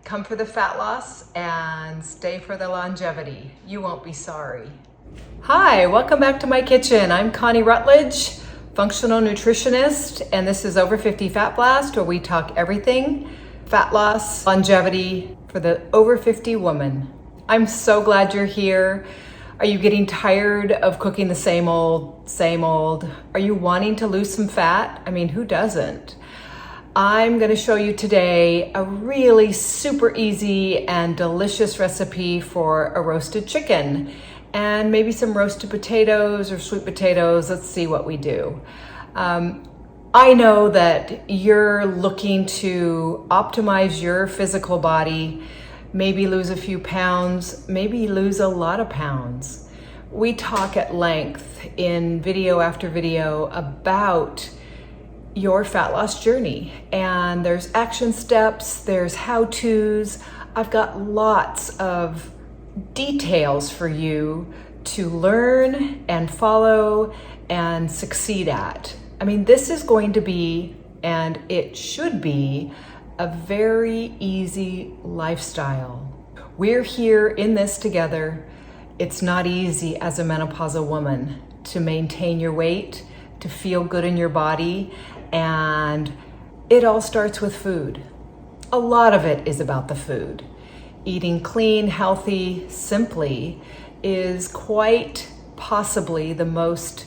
Come for the fat loss and stay for the longevity. You won't be sorry. Hi, welcome back to my kitchen. I'm Connie Rutledge, functional nutritionist, and this is Over 50 Fat Blast, where we talk everything fat loss, longevity for the over 50 woman. I'm so glad you're here. Are you getting tired of cooking the same old, same old? Are you wanting to lose some fat? I mean, who doesn't? I'm going to show you today a really super easy and delicious recipe for a roasted chicken and maybe some roasted potatoes or sweet potatoes. Let's see what we do. I know that you're looking to optimize your physical body, maybe lose a few pounds, maybe lose a lot of pounds. We talk at length in video after video about your fat loss journey, and there's action steps, there's how-tos. I've got lots of details for you to learn and follow and succeed at. I mean, this is going to be, and it should be, a very easy lifestyle. We're here in this together. It's not easy as a menopausal woman to maintain your weight, to feel good in your body, and it all starts with food. A lot of it is about the food. Eating clean, healthy, simply is quite possibly the most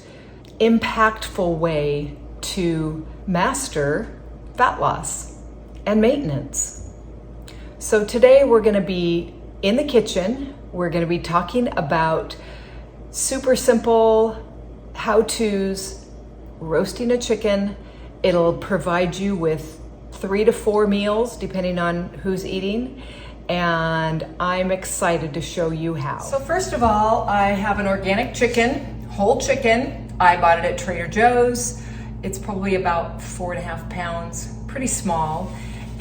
impactful way to master fat loss and maintenance. So today we're going to be in the kitchen. We're going to be talking about super simple how-tos, roasting a chicken. It'll provide you with 3 to 4 meals depending on who's eating, and I'm excited to show you how. So first of all, I have an organic chicken, whole chicken. I bought it at Trader Joe's. It's probably about 4.5 pounds, pretty small,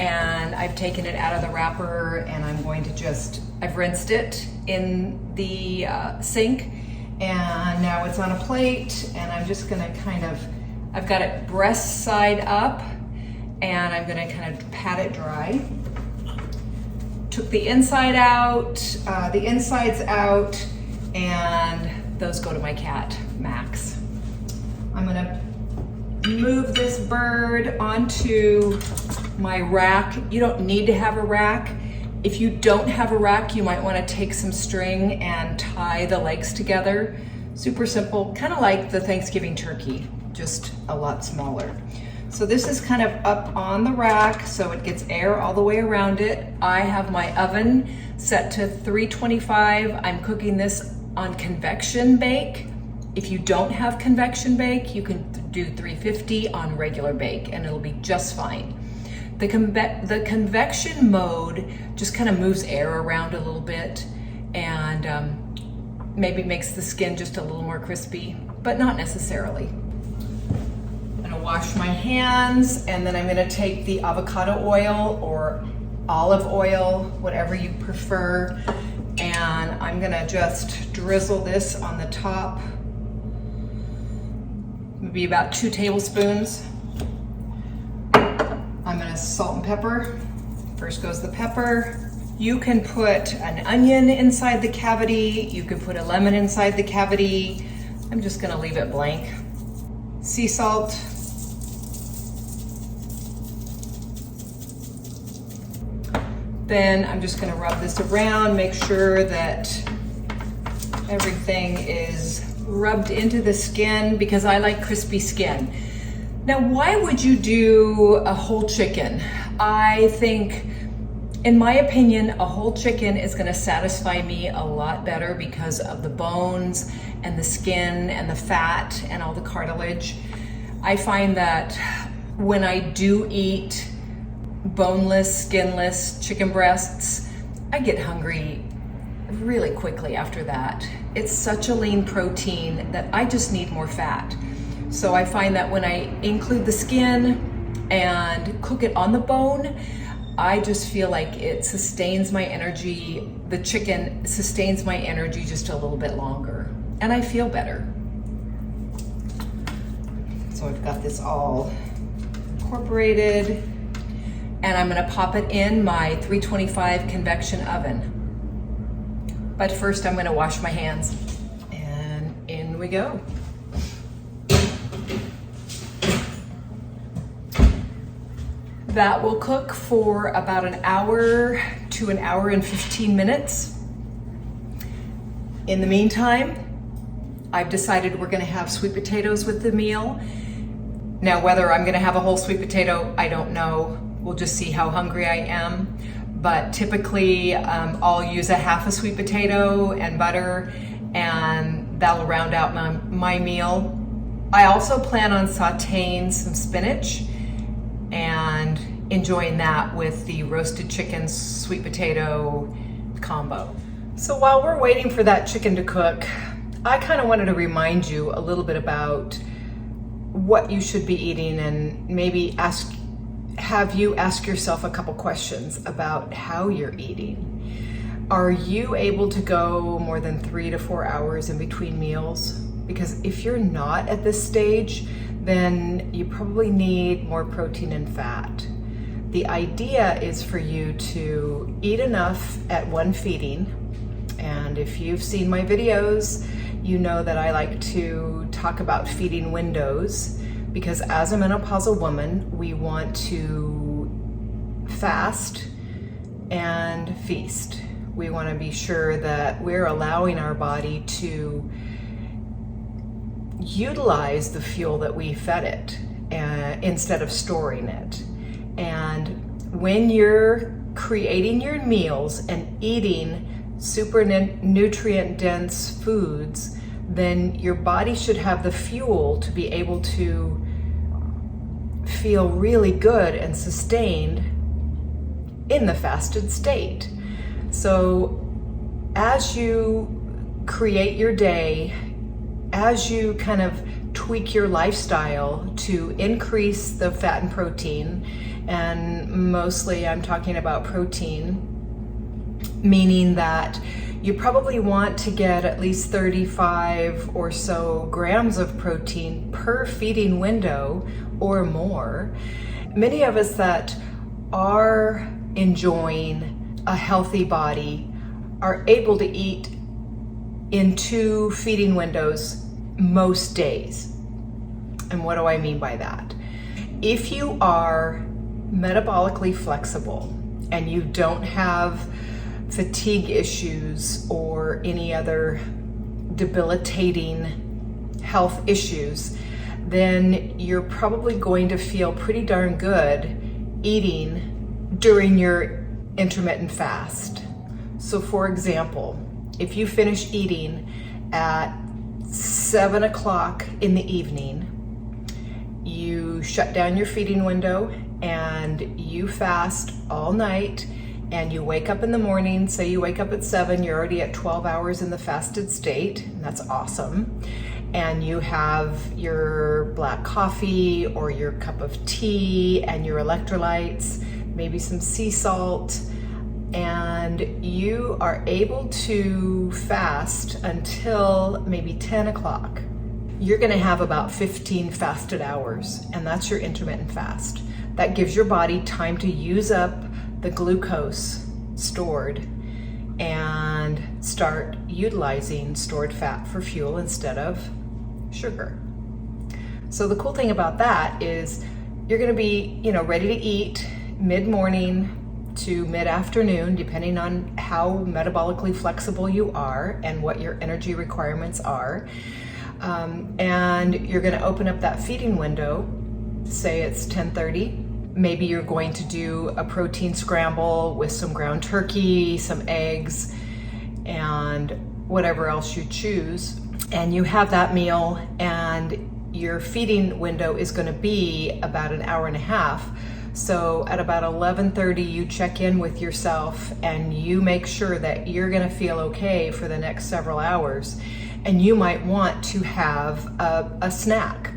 and I've taken it out of the wrapper and I'm going to I've rinsed it in the sink, and now it's on a plate, and I'm just gonna I've got it breast side up, and I'm gonna kind of pat it dry. Took the inside out, the insides out, and those go to my cat, Max. I'm gonna move this bird onto my rack. You don't need to have a rack. If you don't have a rack, you might wanna take some string and tie the legs together. Super simple, kind of like the Thanksgiving turkey, just a lot smaller. So this is kind of up on the rack so it gets air all the way around it. I have my oven set to 325. I'm cooking this on convection bake. If you don't have convection bake, you can do 350 on regular bake and it'll be just fine. The convection mode just kind of moves air around a little bit and maybe makes the skin just a little more crispy, but not necessarily. I'm gonna wash my hands, and then I'm gonna take the avocado oil or olive oil, whatever you prefer, and I'm gonna just drizzle this on the top. Maybe about 2 tablespoons. I'm gonna salt and pepper. First goes the pepper. You can put an onion inside the cavity. You can put a lemon inside the cavity. I'm just gonna leave it blank. Sea salt. Then I'm just gonna rub this around, make sure that everything is rubbed into the skin because I like crispy skin. Now, why would you do a whole chicken? I think, in my opinion, a whole chicken is gonna satisfy me a lot better because of the bones and the skin and the fat and all the cartilage. I find that when I do eat boneless, skinless chicken breasts, I get hungry really quickly after that. It's such a lean protein that I just need more fat. So I find that when I include the skin and cook it on the bone, I just feel like it sustains my energy. The chicken sustains my energy just a little bit longer, and I feel better. So I've got this all incorporated. and I'm gonna pop it in my 325 convection oven. But first I'm gonna wash my hands. And in we go. That will cook for about an hour to an hour and 15 minutes. In the meantime, I've decided we're gonna have sweet potatoes with the meal. Now, whether I'm gonna have a whole sweet potato, I don't know. We'll just see how hungry I am. But typically, I'll use a half a sweet potato and butter, and that'll round out my meal. I also plan on sauteing some spinach and enjoying that with the roasted chicken sweet potato combo. So while we're waiting for that chicken to cook, I kind of wanted to remind you a little bit about what you should be eating, and maybe have you ask yourself a couple questions about how you're eating. Are you able to go more than 3 to 4 hours in between meals? Because if you're not at this stage, then you probably need more protein and fat. The idea is for you to eat enough at one feeding. And if you've seen my videos, you know that I like to talk about feeding windows, because as a menopausal woman, we want to fast and feast. We want to be sure that we're allowing our body to utilize the fuel that we fed it instead of storing it. And when you're creating your meals and eating super nutrient dense foods, then your body should have the fuel to be able to feel really good and sustained in the fasted state. So as you create your day, as you kind of tweak your lifestyle to increase the fat and protein, and mostly I'm talking about protein, meaning that you probably want to get at least 35 or so grams of protein per feeding window or more. Many of us that are enjoying a healthy body are able to eat in 2 feeding windows most days. And what do I mean by that? If you are metabolically flexible and you don't have fatigue issues or any other debilitating health issues, then you're probably going to feel pretty darn good eating during your intermittent fast. So for example, if you finish eating at 7 o'clock in the evening, you shut down your feeding window and you fast all night, and you wake up in the morning. Say you wake up at 7, you're already at 12 hours in the fasted state, and that's awesome. And you have your black coffee or your cup of tea and your electrolytes, maybe some sea salt, and you are able to fast until maybe 10 o'clock. You're gonna have about 15 fasted hours, and that's your intermittent fast. That gives your body time to use up the glucose stored and start utilizing stored fat for fuel instead of sugar. So the cool thing about that is you're gonna be, ready to eat mid-morning to mid-afternoon, depending on how metabolically flexible you are and what your energy requirements are. And you're gonna open up that feeding window, say it's 10:30. Maybe you're going to do a protein scramble with some ground turkey, some eggs, and whatever else you choose. And you have that meal, and your feeding window is going to be about an hour and a half. So at about 11:30, you check in with yourself and you make sure that you're going to feel okay for the next several hours. And you might want to have a snack.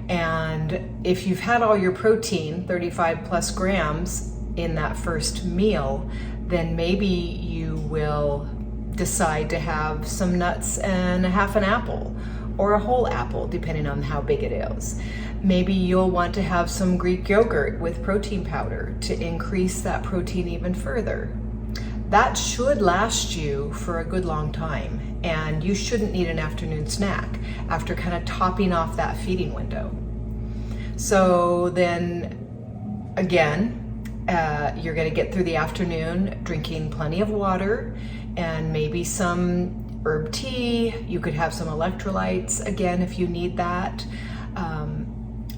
And if you've had all your protein, 35 plus grams in that first meal, then maybe you will decide to have some nuts and half an apple, or a whole apple, depending on how big it is. maybe you'll want to have some Greek yogurt with protein powder to increase that protein even further. That should last you for a good long time, and you shouldn't need an afternoon snack after kind of topping off that feeding window. So then again, you're going to get through the afternoon drinking plenty of water and maybe some herb tea. You could have some electrolytes again if you need that.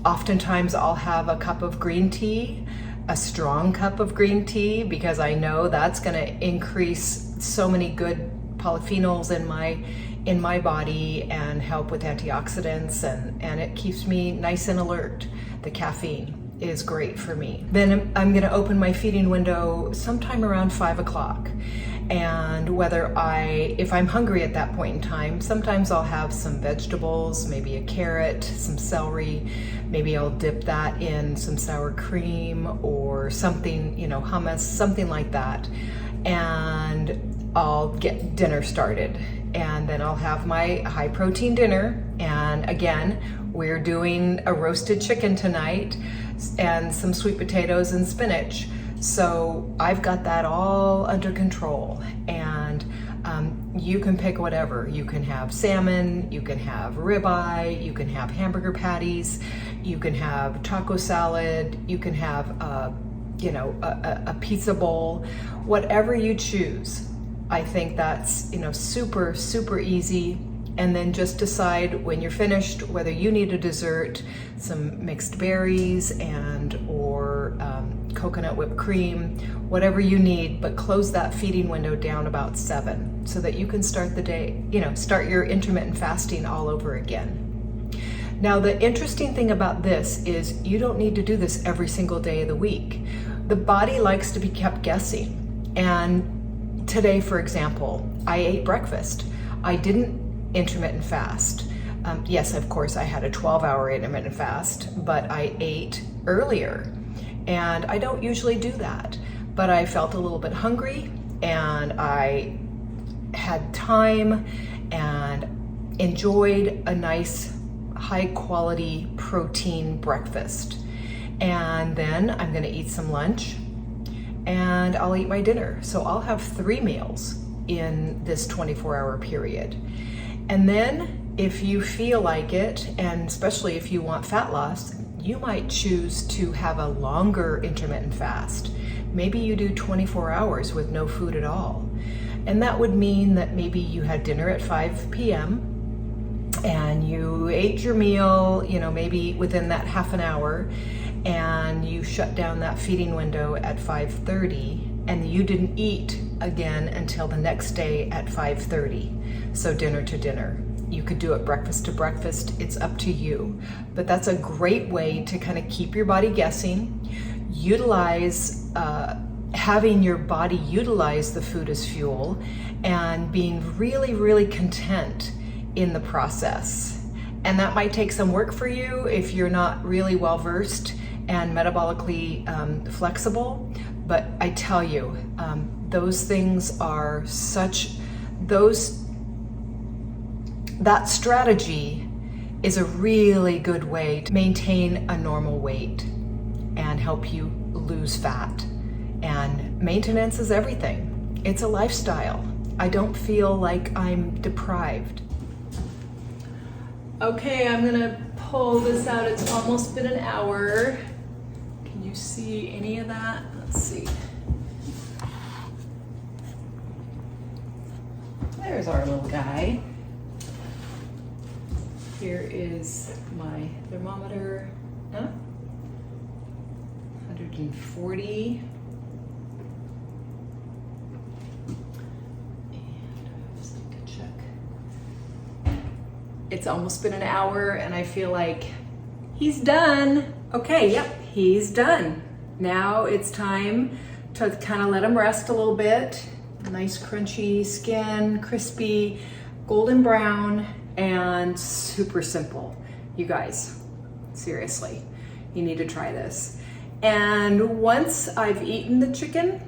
Oftentimes I'll have a cup of green tea, a strong cup of green tea, because I know that's going to increase so many good polyphenols in my body and help with antioxidants, and it keeps me nice and alert. The caffeine is great for me. Then I'm going to open my feeding window sometime around 5 o'clock. And if I'm hungry at that point in time, sometimes I'll have some vegetables, maybe a carrot, some celery, maybe I'll dip that in some sour cream or something, hummus, something like that. And I'll get dinner started. And then I'll have my high protein dinner. And again, we're doing a roasted chicken tonight and some sweet potatoes and spinach. So I've got that all under control, and you can pick whatever. You can have salmon, you can have ribeye, you can have hamburger patties, you can have taco salad, you can have a pizza bowl, whatever you choose. I think that's super, super easy. And then just decide when you're finished whether you need a dessert, some mixed berries or coconut whipped cream, whatever you need, but close that feeding window down about 7 so that you can start the day, start your intermittent fasting all over again. Now, the interesting thing about this is you don't need to do this every single day of the week. The body likes to be kept guessing. And today, for example, I ate breakfast. I didn't intermittent fast. Yes, of course, I had a 12-hour intermittent fast, but I ate earlier. And I don't usually do that, but I felt a little bit hungry and I had time and enjoyed a nice high quality protein breakfast. And then I'm gonna eat some lunch and I'll eat my dinner. So I'll have 3 meals in this 24-hour period. And then if you feel like it, and especially if you want fat loss, you might choose to have a longer intermittent fast. Maybe you do 24 hours with no food at all. And that would mean that maybe you had dinner at 5 p.m. and you ate your meal, maybe within that half an hour, and you shut down that feeding window at 5:30, and you didn't eat again until the next day at 5:30. So dinner to dinner. You could do it breakfast to breakfast. It's up to you. But that's a great way to kind of keep your body guessing, utilize, having your body utilize the food as fuel, and being really, really content in the process. And that might take some work for you if you're not really well versed and metabolically flexible. But I tell you, those things are that strategy is a really good way to maintain a normal weight and help you lose fat. And maintenance is everything. It's a lifestyle. I don't feel like I'm deprived. Okay, I'm gonna pull this out. It's almost been an hour. Can you see any of that? Let's see. There's our little guy. Here is my thermometer. 140. It's almost been an hour and I feel like he's done. Okay, yep, he's done. Now it's time to kind of let him rest a little bit. Nice crunchy skin, crispy, golden brown, and super simple. You guys, seriously, you need to try this. And once I've eaten the chicken,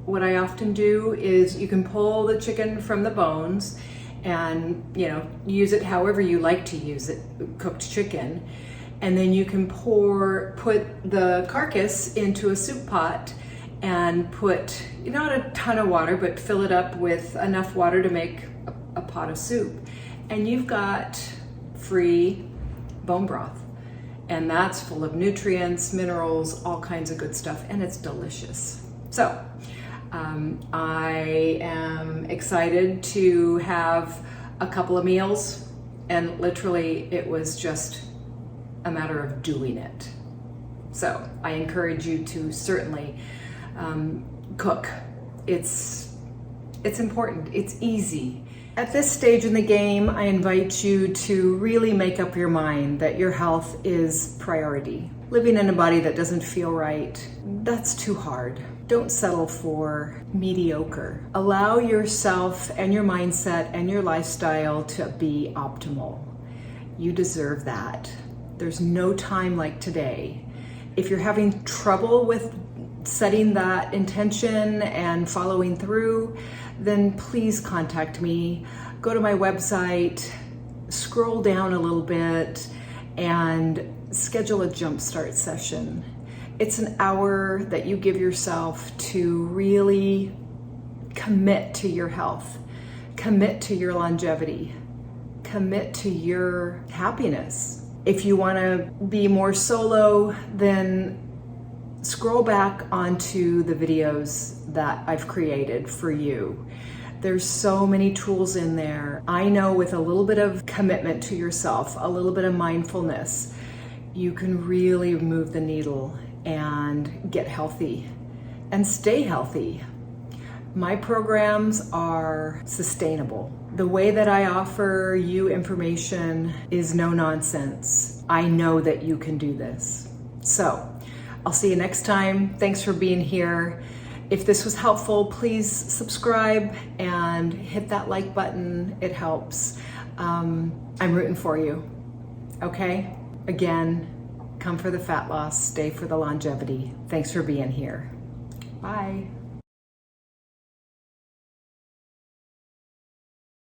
what I often do is you can pull the chicken from the bones and use it however you like to use it, cooked chicken. And then you can put the carcass into a soup pot and put, not a ton of water, but fill it up with enough water to make a pot of soup. And you've got free bone broth. And that's full of nutrients, minerals, all kinds of good stuff, and it's delicious. So I am excited to have a couple of meals, and literally it was just a matter of doing it. So I encourage you to certainly cook. It's important, it's easy. At this stage in the game, I invite you to really make up your mind that your health is priority. Living in a body that doesn't feel right, that's too hard. Don't settle for mediocre. Allow yourself and your mindset and your lifestyle to be optimal. You deserve that. There's no time like today. If you're having trouble with setting that intention and following through, then please contact me. Go to my website, scroll down a little bit, and schedule a jumpstart session. It's an hour that you give yourself to really commit to your health, commit to your longevity, commit to your happiness. If you want to be more solo, then scroll back onto the videos that I've created for you. There's so many tools in there. I know with a little bit of commitment to yourself, a little bit of mindfulness, you can really move the needle and get healthy and stay healthy. My programs are sustainable. The way that I offer you information is no nonsense. I know that you can do this. So I'll see you next time. Thanks for being here. If this was helpful, please subscribe and hit that like button. It helps. I'm rooting for you. Okay? Again, come for the fat loss, stay for the longevity. Thanks for being here. Bye.